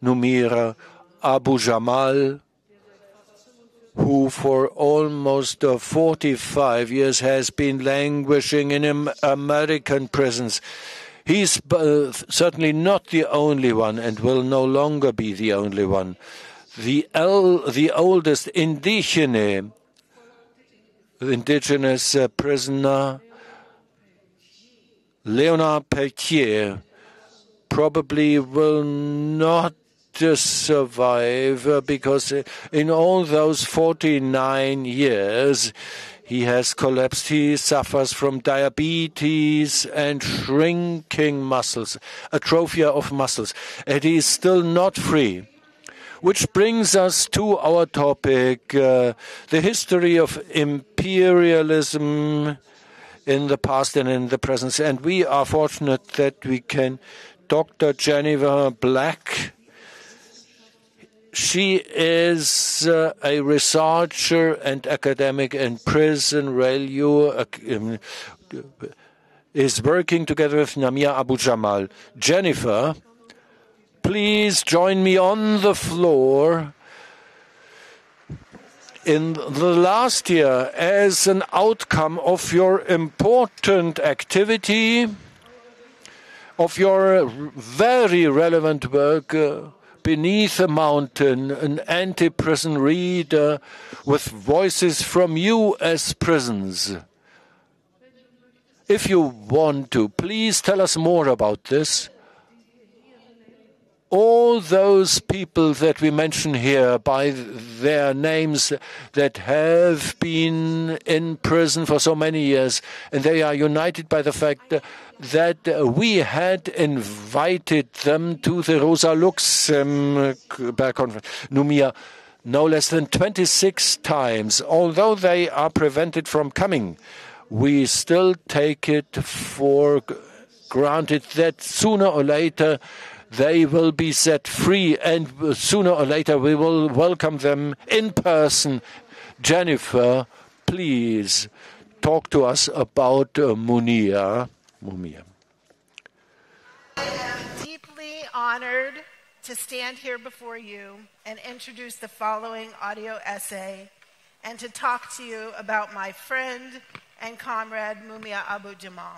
Mumia Abu-Jamal, who for almost 45 years has been languishing in American prisons. He's certainly not the only one and will no longer be the only one. The oldest indigenous prisoner, Gina Pietsch, probably will not survive because in all those 49 years he has collapsed. He suffers from diabetes and shrinking muscles, atrophy of muscles, and he is still not free. Which brings us to our topic, the history of imperialism in the past and in the present. And we are fortunate that we can Dr. Jennifer Black. She is a researcher and academic in prison value, is working together with Mumia Abu-Jamal. Jennifer, please join me on the floor. In the last year, as an outcome of your important activity, of your very relevant work, Beneath a Mountain, an anti-prison reader with voices from U.S. prisons. If you want to, please tell us more about this. All those people that we mention here by their names that have been in prison for so many years, and they are united by the fact that we had invited them to the Rosa Luxemburg conference, Mumia, no less than 26 times. Although they are prevented from coming, we still take it for granted that sooner or later they will be set free, and sooner or later we will welcome them in person. Jennifer, please talk to us about Mumia. I am deeply honored to stand here before you and introduce the following audio essay and to talk to you about my friend and comrade Mumia Abu-Jamal.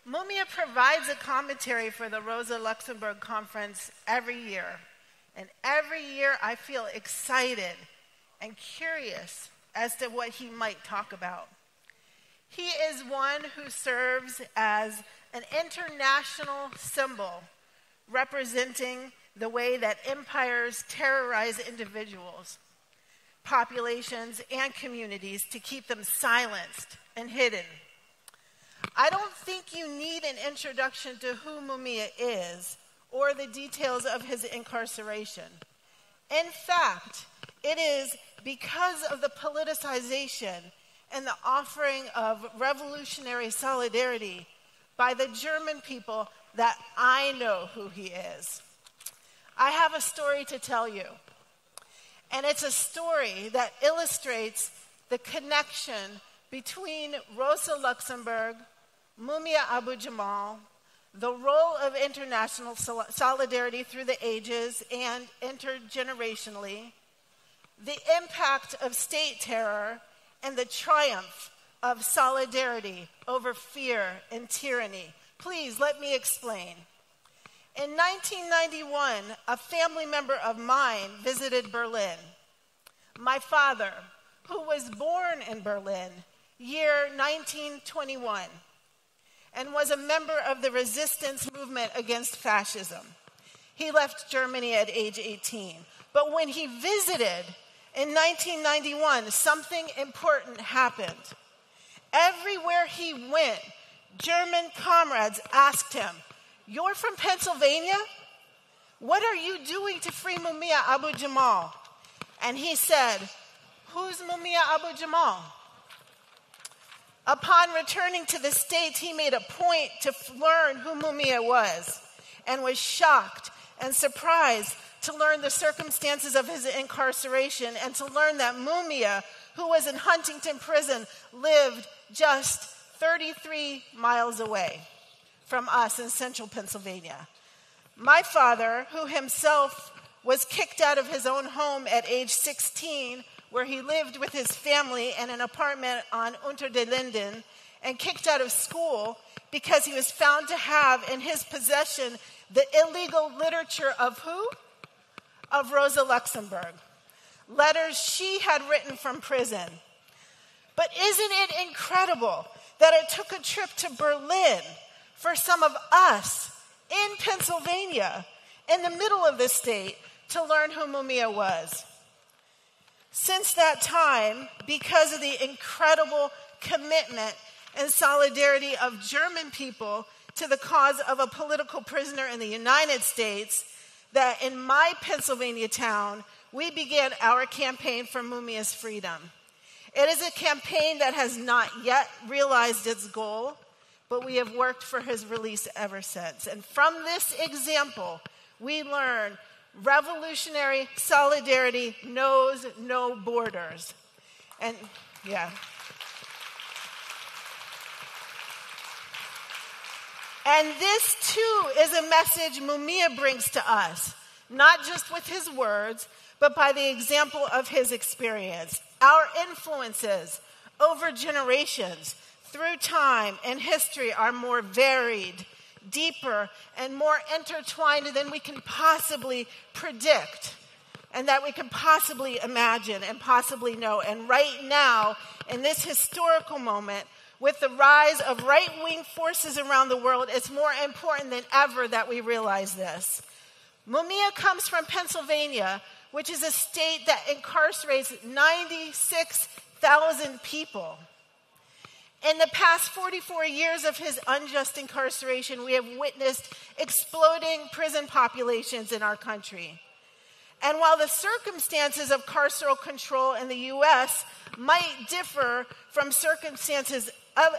Mumia provides a commentary for the Rosa Luxemburg Conference every year. And every year I feel excited and curious as to what he might talk about. He is one who serves as an international symbol representing the way that empires terrorize individuals, populations, and communities to keep them silenced and hidden. I don't think you need an introduction to who Mumia is or the details of his incarceration. In fact, it is because of the politicization and the offering of revolutionary solidarity by the German people that I know who he is. I have a story to tell you, and it's a story that illustrates the connection between Rosa Luxemburg, Mumia Abu-Jamal, the role of international solidarity through the ages and intergenerationally, the impact of state terror, and the triumph of solidarity over fear and tyranny. Please let me explain. In 1991, a family member of mine visited Berlin. My father, who was born in Berlin, year 1921, and was a member of the resistance movement against fascism. He left Germany at age 18. But when he visited in 1991, something important happened. Everywhere he went, German comrades asked him, "You're from Pennsylvania? What are you doing to free Mumia Abu-Jamal?" And he said, "Who's Mumia Abu-Jamal?" Upon returning to the States, he made a point to learn who Mumia was and was shocked and surprised to learn the circumstances of his incarceration and to learn that Mumia, who was in Huntington prison, lived just 33 miles away from us in central Pennsylvania. My father, who himself was kicked out of his own home at age 16, where he lived with his family in an apartment on Unter den Linden, and kicked out of school because he was found to have in his possession the illegal literature of who? Of Rosa Luxemburg. Letters she had written from prison. But isn't it incredible that it took a trip to Berlin for some of us in Pennsylvania, in the middle of the state, to learn who Mumia was? Since that time, because of the incredible commitment and solidarity of German people to the cause of a political prisoner in the United States, that in my Pennsylvania town, we began our campaign for Mumia's freedom. It is a campaign that has not yet realized its goal, but we have worked for his release ever since. And from this example, we learn revolutionary solidarity knows no borders. And yeah. And this too is a message Mumia brings to us, not just with his words, but by the example of his experience. Our influences over generations, through time and history, are more varied, deeper, and more intertwined than we can possibly predict, and that we can possibly imagine and possibly know. And right now, in this historical moment, with the rise of right-wing forces around the world, it's more important than ever that we realize this. Mumia comes from Pennsylvania, which is a state that incarcerates 96,000 people. In the past 44 years of his unjust incarceration, we have witnessed exploding prison populations in our country. And while the circumstances of carceral control in the U.S. might differ from circumstances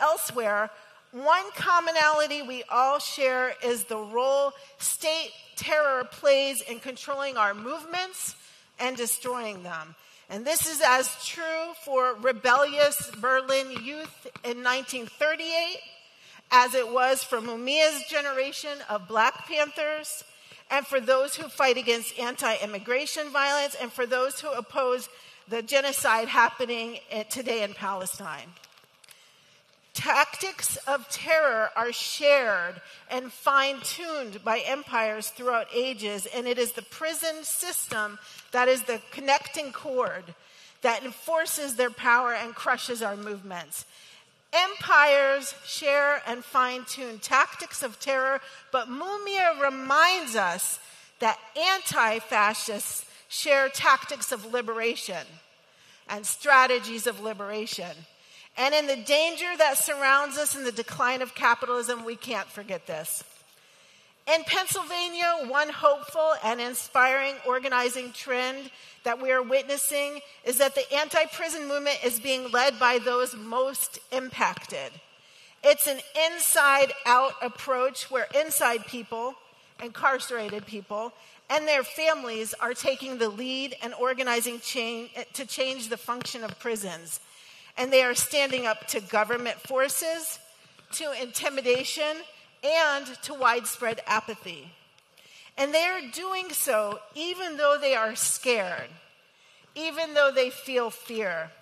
elsewhere, one commonality we all share is the role state terror plays in controlling our movements and destroying them. And this is as true for rebellious Berlin youth in 1938 as it was for Mumia's generation of Black Panthers, and for those who fight against anti-immigration violence, and for those who oppose the genocide happening today in Palestine. Tactics of terror are shared and fine-tuned by empires throughout ages, and it is the prison system that is the connecting cord that enforces their power and crushes our movements. Empires share and fine-tune tactics of terror, but Mumia reminds us that anti-fascists share tactics of liberation and strategies of liberation. And in the danger that surrounds us in the decline of capitalism, we can't forget this. In Pennsylvania, one hopeful and inspiring organizing trend that we are witnessing is that the anti-prison movement is being led by those most impacted. It's an inside-out approach where inside people, incarcerated people, and their families are taking the lead and organizing to change the function of prisons. And they are standing up to government forces, to intimidation, and to widespread apathy. And they are doing so even though they are scared, even though they feel fear.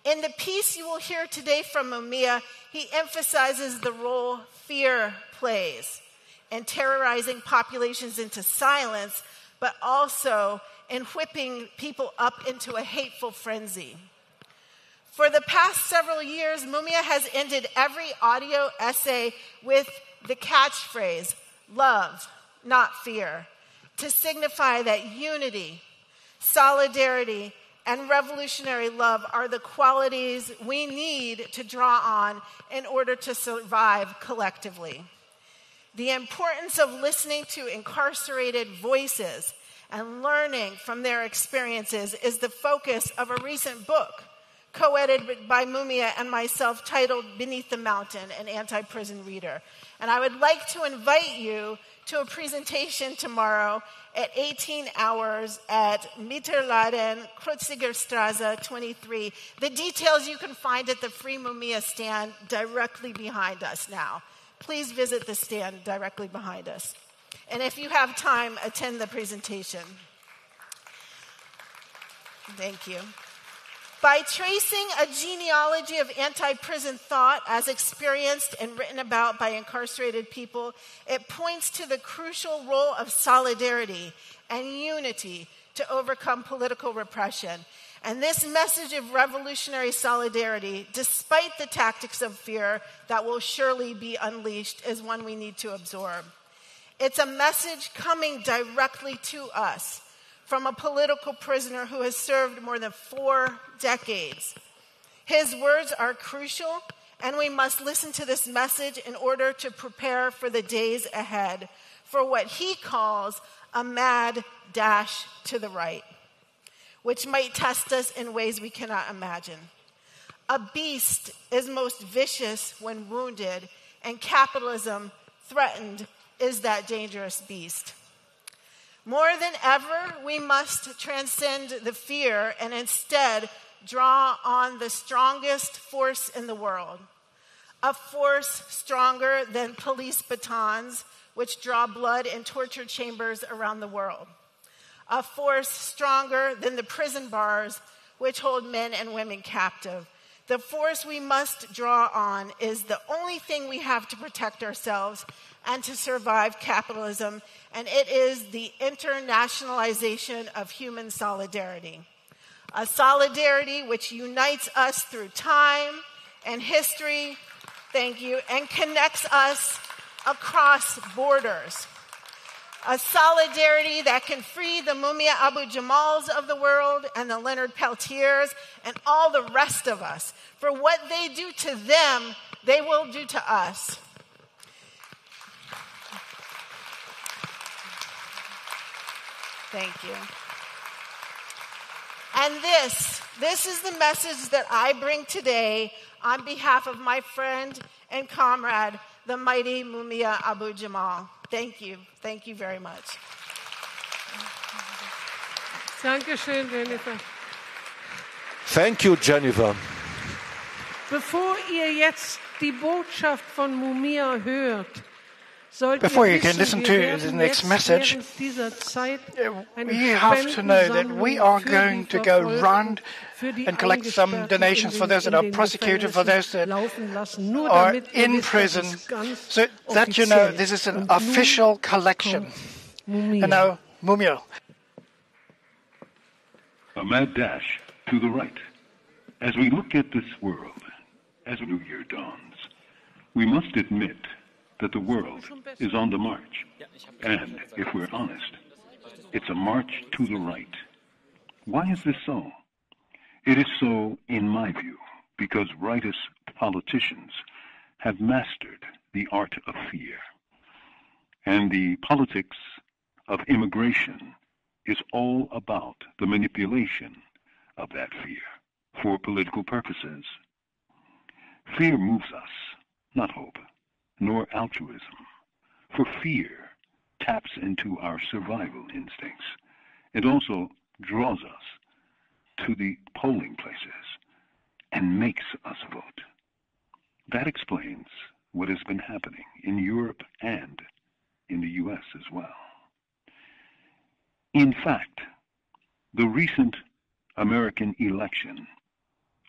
In the piece you will hear today from Mumia, he emphasizes the role fear plays in terrorizing populations into silence, but also in whipping people up into a hateful frenzy. For the past several years, Mumia has ended every audio essay with the catchphrase, love, not fear, to signify that unity, solidarity, and revolutionary love are the qualities we need to draw on in order to survive collectively. The importance of listening to incarcerated voices and learning from their experiences is the focus of a recent book co-edited by Mumia and myself titled Beneath the Mountain, an Anti-Prison Reader. And I would like to invite you to a presentation tomorrow at 18 hours at Mitterladen, Kreuzigerstraße 23. The details you can find at the Free Mumia stand directly behind us now. Please visit the stand directly behind us. And if you have time, attend the presentation. Thank you. By tracing a genealogy of anti-prison thought as experienced and written about by incarcerated people, it points to the crucial role of solidarity and unity to overcome political repression. And this message of revolutionary solidarity, despite the tactics of fear that will surely be unleashed, is one we need to absorb. It's a message coming directly to us from a political prisoner who has served more than 4 decades. His words are crucial, and we must listen to this message in order to prepare for the days ahead, for what he calls a mad dash to the right, which might test us in ways we cannot imagine. A beast is most vicious when wounded, and capitalism, threatened, is that dangerous beast. More than ever, we must transcend the fear and instead draw on the strongest force in the world, a force stronger than police batons, which draw blood in torture chambers around the world, a force stronger than the prison bars, which hold men and women captive. The force we must draw on is the only thing we have to protect ourselves and to survive capitalism, and it is the internationalization of human solidarity. A solidarity which unites us through time and history, thank you, and connects us across borders. A solidarity that can free the Mumia Abu-Jamals of the world and the Leonard Peltiers and all the rest of us. For what they do to them, they will do to us. Thank you. And this is the message that I bring today on behalf of my friend and comrade, the mighty Mumia Abu-Jamal. Thank you. Thank you very much. Dankeschön, Jennifer. Thank you, Jennifer. Bevor ihr jetzt die Botschaft von Mumia hört, Before you can listen to the next message, you have to know that we are going to go round and collect some donations for those that are prosecuted, for those that are in prison, so that you know this is an official collection. And now, Mumia. A mad dash to the right. As we look at this world, as a new year dawns, we must admit that the world is on the march. And if we're honest, it's a march to the right. Why is this so? It is so, in my view, because rightist politicians have mastered the art of fear. And the politics of immigration is all about the manipulation of that fear for political purposes. Fear moves us, not hope, nor altruism, for fear taps into our survival instincts. It also draws us to the polling places and makes us vote. That explains what has been happening in Europe and in the U.S. as well. In fact, the recent American election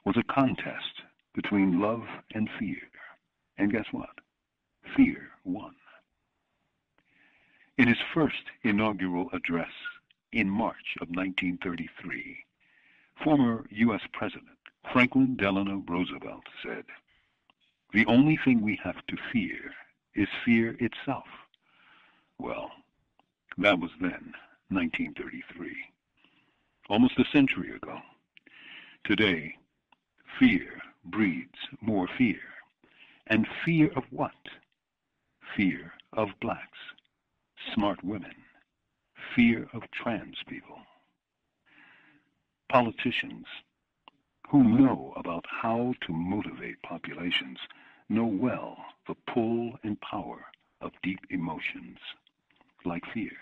was a contest between love and fear. And guess what? Fear won. In his first inaugural address in March of 1933, former U.S. President Franklin Delano Roosevelt said, "The only thing we have to fear is fear itself." Well, that was then, 1933, almost a century ago. Today, fear breeds more fear. And fear of what? Fear of blacks, smart women, fear of trans people. Politicians who know about how to motivate populations know well the pull and power of deep emotions, like fear.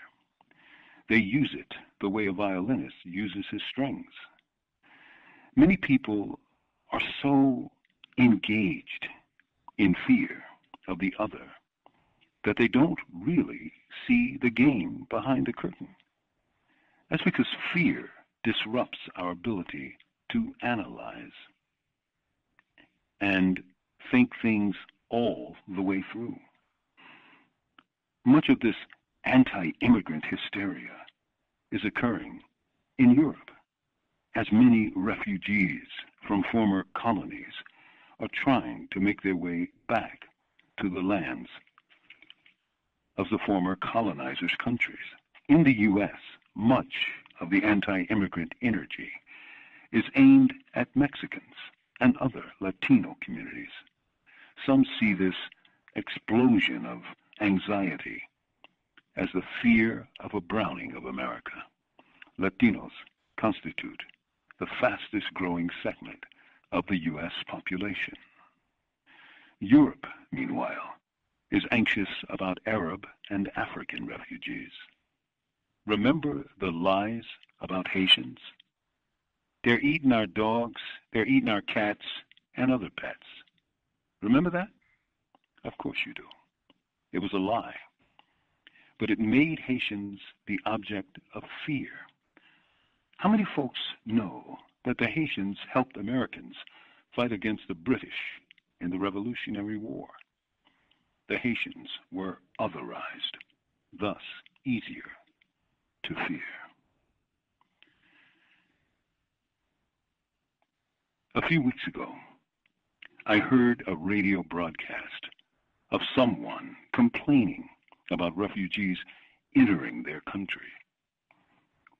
They use it the way a violinist uses his strings. Many people are so engaged in fear of the other that they don't really see the game behind the curtain. That's because fear disrupts our ability to analyze and think things all the way through. Much of this anti-immigrant hysteria is occurring in Europe, as many refugees from former colonies are trying to make their way back to the lands of the former colonizers' countries. In the U.S., much of the anti-immigrant energy is aimed at Mexicans and other Latino communities. Some see this explosion of anxiety as the fear of a browning of America. Latinos constitute the fastest growing segment of the U.S. population. Europe, meanwhile, is anxious about Arab and African refugees. Remember the lies about Haitians? They're eating our dogs, they're eating our cats, and other pets. Remember that? Of course you do. It was a lie. But it made Haitians the object of fear. How many folks know that the Haitians helped Americans fight against the British in the Revolutionary War? The Haitians were otherized, thus easier to fear. A few weeks ago, I heard a radio broadcast of someone complaining about refugees entering their country,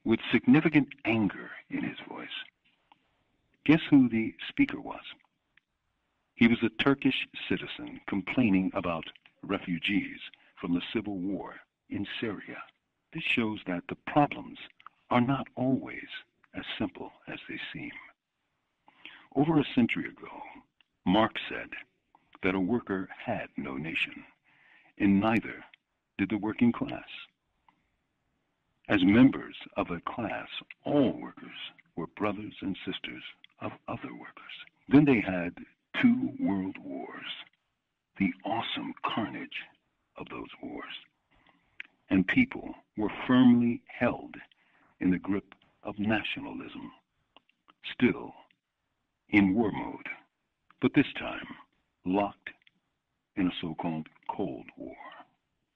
with significant anger in his voice. Guess who the speaker was? He was a Turkish citizen complaining about refugees from the civil war in Syria. This shows that the problems are not always as simple as they seem. Over a century ago, Marx said that a worker had no nation, and neither did the working class. As members of a class, all workers were brothers and sisters of other workers. Then they had 2 world wars, the awesome carnage of those wars, and people were firmly held in the grip of nationalism, still in war mode, but this time locked in a so-called Cold War.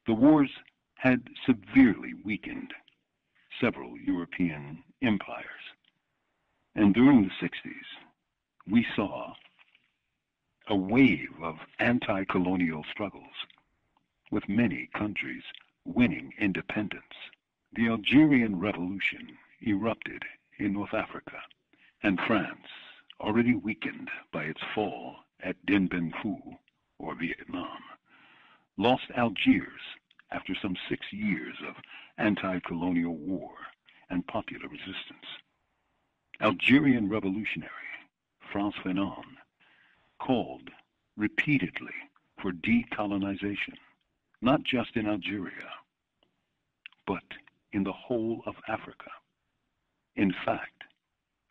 The wars had severely weakened several European empires, and during the 60s, we saw a wave of anti-colonial struggles, with many countries winning independence. The Algerian Revolution erupted in North Africa, and France, already weakened by its fall at Dien Bien Phu, or Vietnam, lost Algiers after some 6 years of anti-colonial war and popular resistance. Algerian revolutionary Frantz Fanon called repeatedly for decolonization, not just in Algeria, but in the whole of Africa. In fact,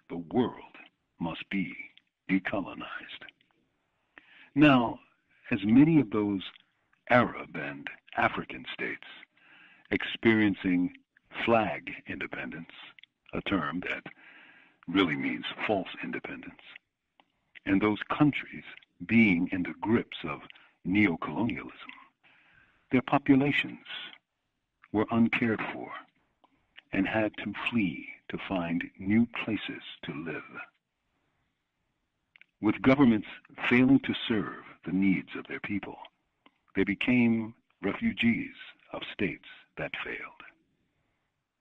the world must be decolonized. Now, as many of those Arab and African states experiencing flag independence, a term that really means false independence, and those countries being in the grips of neocolonialism, their populations were uncared for and had to flee to find new places to live. With governments failing to serve the needs of their people, they became refugees of states that failed.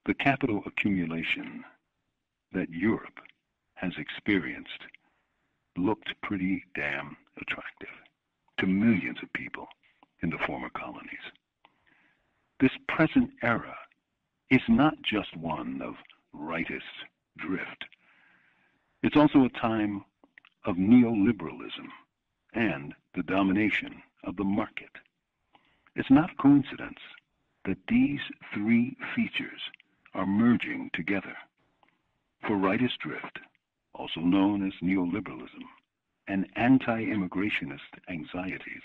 The capital accumulation that Europe has experienced looked pretty damn attractive to millions of people in the former colonies. This present era is not just one of rightist drift. It's also a time of neoliberalism and the domination of the market. It's not a coincidence that these 3 features are merging together. For rightist drift, also known as neoliberalism, and anti-immigrationist anxieties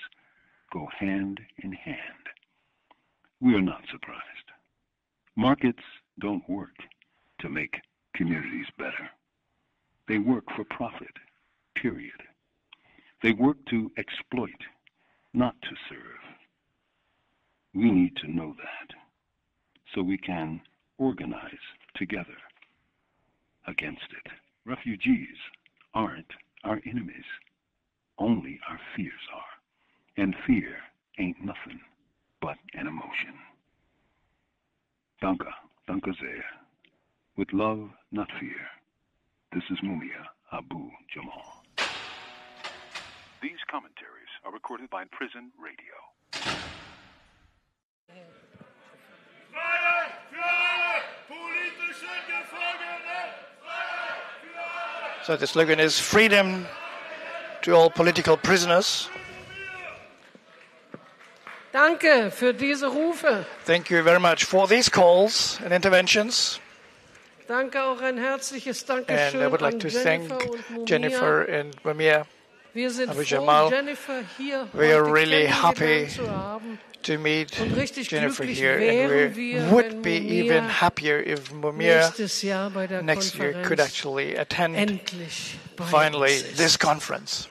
go hand in hand. we are not surprised. Markets don't work to make communities better. They work for profit, period. They work to exploit, not to serve. We need to know that so we can organize together against it. Refugees aren't our enemies. Only our fears are. And fear ain't nothing but an emotion. Danke, danke sehr. With love, not fear. This is Mumia Abu-Jamal. These commentaries are recorded by Prison Radio. So the slogan is freedom to all political prisoners. Danke für diese Rufe. Thank you very much for these calls and interventions. Danke auch ein herzliches Dankeschön And I would like to thank Jennifer and Mumia Abu-Jamal. We are really happy to meet Jennifer here, and we would be even happier if Mumia next year could actually attend finally this conference.